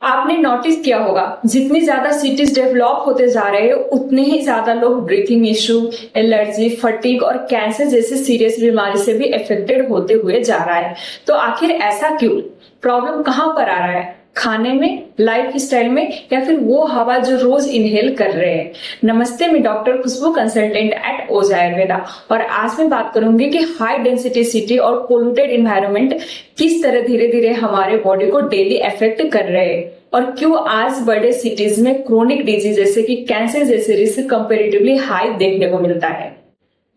आपने नोटिस किया होगा, जितनी ज्यादा सिटीज डेवलप होते जा रहे हैं उतने ही ज्यादा लोग ब्रीथिंग इशू, एलर्जी, फटीग और कैंसर जैसे सीरियस बीमारी से भी अफेक्टेड होते हुए जा रहा है। तो आखिर ऐसा क्यों? प्रॉब्लम कहाँ पर आ रहा है? खाने में, लाइफ स्टाइल में, या फिर वो हवा जो रोज इनहेल कर रहे हैं? नमस्ते, मैं डॉक्टर खुशबू, कंसल्टेंट एट ओज आयुर्वेदा, और आज मैं बात करूंगी कि हाई डेंसिटी सिटी और पोल्यूटेड एनवायरनमेंट किस तरह धीरे धीरे हमारे बॉडी को डेली अफेक्ट कर रहे हैं और क्यों आज बड़े सिटीज में क्रोनिक डिजीज जैसे कि कैंसर जैसे रिस्क कंपेरेटिवली हाई देखने को मिलता है।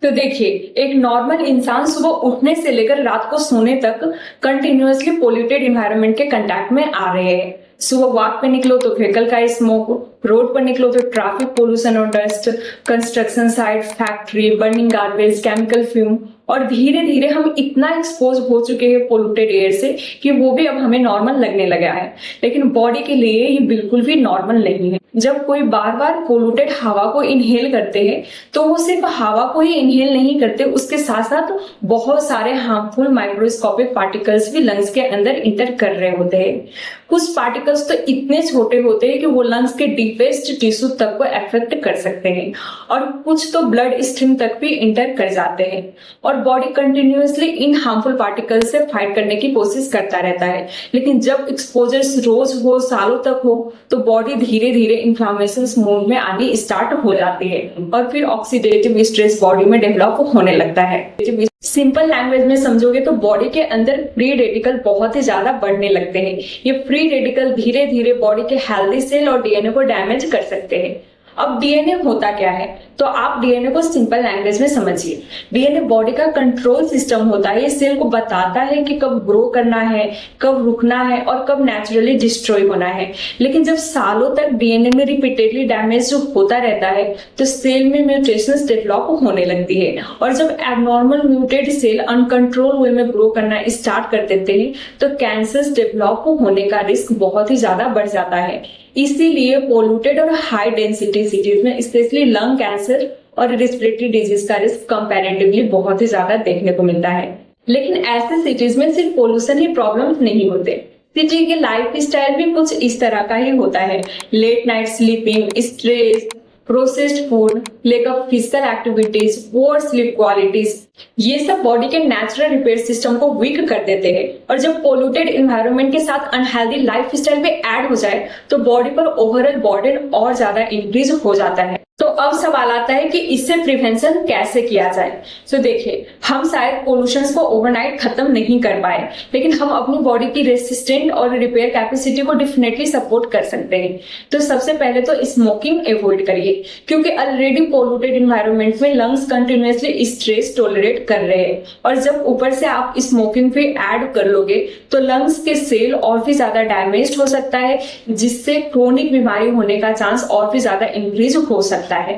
तो देखिए, एक नॉर्मल इंसान सुबह उठने से लेकर रात को सोने तक कंटिन्यूअसली पोल्यूटेड एनवायरनमेंट के कांटेक्ट में आ रहे हैं। सुबह वॉक पे निकलो तो व्हीकल का स्मोक, रोड पर निकलो तो ट्रैफिक पोल्यूशन और dust, construction site, factory, burning garbage, chemical fume, और धीरे धीरे हम इतना एक्सपोज हो चुके हैं पोल्यूटेड एयर से कि वो भी अब हमें नॉर्मल लगने लगा है। लेकिन बॉडी के लिए ये बिल्कुल भी नॉर्मल नहीं है। जब कोई बार बार पोल्यूटेड हवा को इनहेल करते हैं तो वो सिर्फ हवा को ही इनहेल नहीं करते, उसके साथ साथ बहुत सारे हार्मफुल माइक्रोस्कोपिक पार्टिकल्स भी लंग्स के अंदर इंटर कर रहे होते हैं। कुछ पार्टिकल्स तो इतने छोटे होते हैं कि वो लंग्स के डीपेस्ट टिश्यू तक को अफेक्ट कर सकते हैं, और कुछ तो ब्लड स्ट्रीम तक भी इंटर कर जाते हैं। और बॉडी कंटिन्यूअसली इन हार्मफुल पार्टिकल्स से फाइट करने की कोशिश करता रहता है। लेकिन जब एक्सपोजर रोज हो, सालों तक हो, तो बॉडी धीरे धीरे इन्फ्लामेशन मोड में आनी स्टार्ट हो जाती है और फिर ऑक्सीडेटिव स्ट्रेस बॉडी में डेवलप होने लगता है। सिंपल लैंग्वेज में समझोगे तो बॉडी के अंदर फ्री रेडिकल बहुत ही ज्यादा बढ़ने लगते हैं। ये फ्री रेडिकल धीरे धीरे बॉडी के हेल्दी सेल और डीएनए को डैमेज कर सकते हैं। अब डीएनए होता क्या है? तो आप डीएनए को सिंपल लैंग्वेज में समझिए। डीएनए बॉडी का कंट्रोल सिस्टम होता है। ये सेल को बताता है कि कब ग्रो करना है, कब रुकना है और कब नेचुरली डिस्ट्रॉय होना है। लेकिन जब सालों तक डीएनए में रिपीटेडली डैमेज जो होता रहता है तो सेल में म्यूटेशंस डेवलप होने लगती है, और जब एबनॉर्मल म्यूटेड सेल अनकंट्रोल वे में ग्रो करना स्टार्ट कर देते हैं तो कैंसर डेवलप होने का रिस्क बहुत ही ज्यादा बढ़ जाता है। इसीलिए पोल्यूटेड और हाई डेंसिटी सिटीज में स्पेशली लंग कैंसर और रेस्पिरेटरी डिजीज का रिस्क कंपैरेटिवली बहुत ही ज्यादा देखने को मिलता है। लेकिन ऐसे सिटीज में सिर्फ पोल्यूशन ही प्रॉब्लम नहीं होते। सिटी के लाइफ स्टाइल भी कुछ इस तरह का ही होता है। Late night sleeping, stress, processed food, lack of physical activities, poor sleep qualities, ये सब बॉडी के नेचुरल रिपेयर सिस्टम को वीक कर देते हैं। और जब पोल्यूटेड एनवायरनमेंट के साथ अनहेल्दी लाइफ स्टाइल भी ऐड हो जाए तो बॉडी पर ओवरऑल बर्डन और ज्यादा इंक्रीज हो जाता है। तो अब सवाल आता है कि इससे प्रिवेंशन कैसे किया जाए। तो देखिए, हम शायद पोल्यूशन को ओवरनाइट खत्म नहीं कर पाए, लेकिन हम अपनी बॉडी की रेसिस्टेंट और रिपेयर कैपेसिटी को डेफिनेटली सपोर्ट कर सकते हैं। तो सबसे पहले तो स्मोकिंग अवॉइड करिए, क्योंकि ऑलरेडी पोल्यूटेड एनवायरनमेंट में लंग्स कंटिन्यूअसली स्ट्रेस टॉलरेट कर रहे हैं, और जब ऊपर से आप स्मोकिंग भी ऐड कर लोगे तो लंग्स के सेल और भी ज्यादा डैमेज हो सकता है, जिससे क्रोनिक बीमारी होने का चांस और भी ज्यादा इंक्रीज हो सकता है।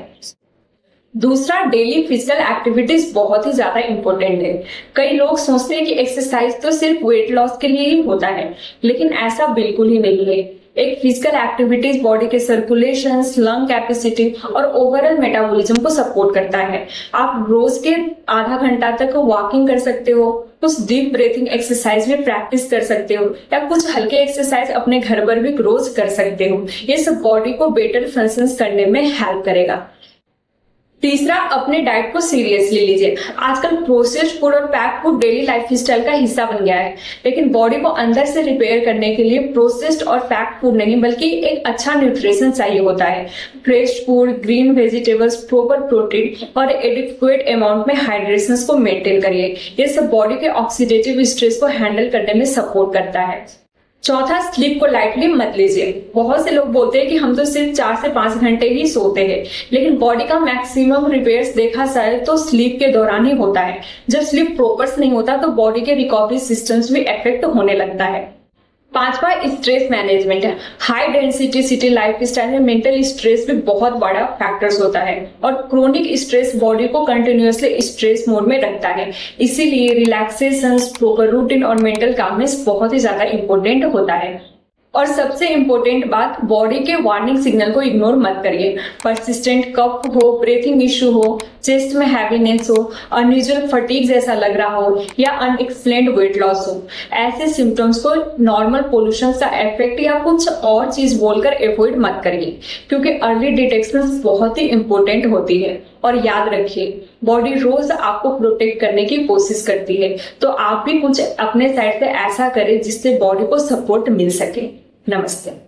दूसरा, डेली फिजिकल एक्टिविटीज बहुत ही ज्यादा इंपॉर्टेंट है। कई लोग सोचते हैं कि एक्सरसाइज तो सिर्फ वेट लॉस के लिए ही होता है, लेकिन ऐसा बिल्कुल ही नहीं है। एक फिजिकल एक्टिविटीज बॉडी के सर्कुलेशन, लंग कैपेसिटी और ओवरऑल मेटाबॉलिज्म को सपोर्ट करता है। आप रोज के आधा घंटा तक वॉकिंग कर सकते हो, कुछ डीप ब्रीथिंग एक्सरसाइज में प्रैक्टिस कर सकते हो, या कुछ हल्के एक्सरसाइज अपने घर पर भी रोज कर सकते हो। ये सब बॉडी को बेटर फंक्शंस करने में हेल्प करेगा। तीसरा, अपने डाइट को सीरियसली लीजिए। आजकल प्रोसेस्ड फूड और pack food daily life style का हिस्सा बन गया है, लेकिन बॉडी को अंदर से रिपेयर करने के लिए प्रोसेस्ड और पैक फूड नहीं बल्कि एक अच्छा न्यूट्रिशन चाहिए होता है। Fresh food, green vegetables, proper protein और एडिक्वेट अमाउंट में हाइड्रेशन को मेंटेन करिए। ये सब बॉडी के ऑक्सीडेटिव स्ट्रेस को हैंडल करने में सपोर्ट करता है। चौथा, स्लीप को लाइटली मत लीजिए। बहुत से लोग बोलते हैं कि हम तो सिर्फ 4 से 5 घंटे ही सोते हैं, लेकिन बॉडी का मैक्सिमम रिपेयर्स देखा जाए तो स्लीप के दौरान ही होता है। जब स्लीप प्रॉपर नहीं होता तो बॉडी के रिकवरी सिस्टम्स भी इफेक्ट होने लगता है। पांचवा, स्ट्रेस मैनेजमेंट है। High density city life style में मेंटल स्ट्रेस भी बहुत बड़ा फैक्टर्स होता है, और क्रोनिक स्ट्रेस बॉडी को कंटिन्यूअसली स्ट्रेस मोड में रखता है। इसीलिए रिलैक्सेशन, प्रॉपर रूटीन और मेंटल कामनेस बहुत ही ज्यादा इंपॉर्टेंट होता है। और सबसे इम्पोर्टेंट बात, बॉडी के वार्निंग सिग्नल को इग्नोर मत करिए। परसिस्टेंट कफ हो, ब्रीथिंग इशू हो, चेस्ट में हैवीनेस हो, अनयूजुअल फटीग जैसा लग रहा हो या अनएक्सप्लेन्ड वेट लॉस हो, ऐसे सिम्टम्स को नॉर्मल पोल्यूशन का इफेक्ट या कुछ और चीज बोलकर अवॉइड मत करिए, क्योंकि अर्ली डिटेक्शन बहुत ही इंपॉर्टेंट होती है। और याद रखिए, बॉडी रोज आपको प्रोटेक्ट करने की कोशिश करती है, तो आप भी कुछ अपने साइड से ऐसा करें जिससे बॉडी को सपोर्ट मिल सके। नमस्ते।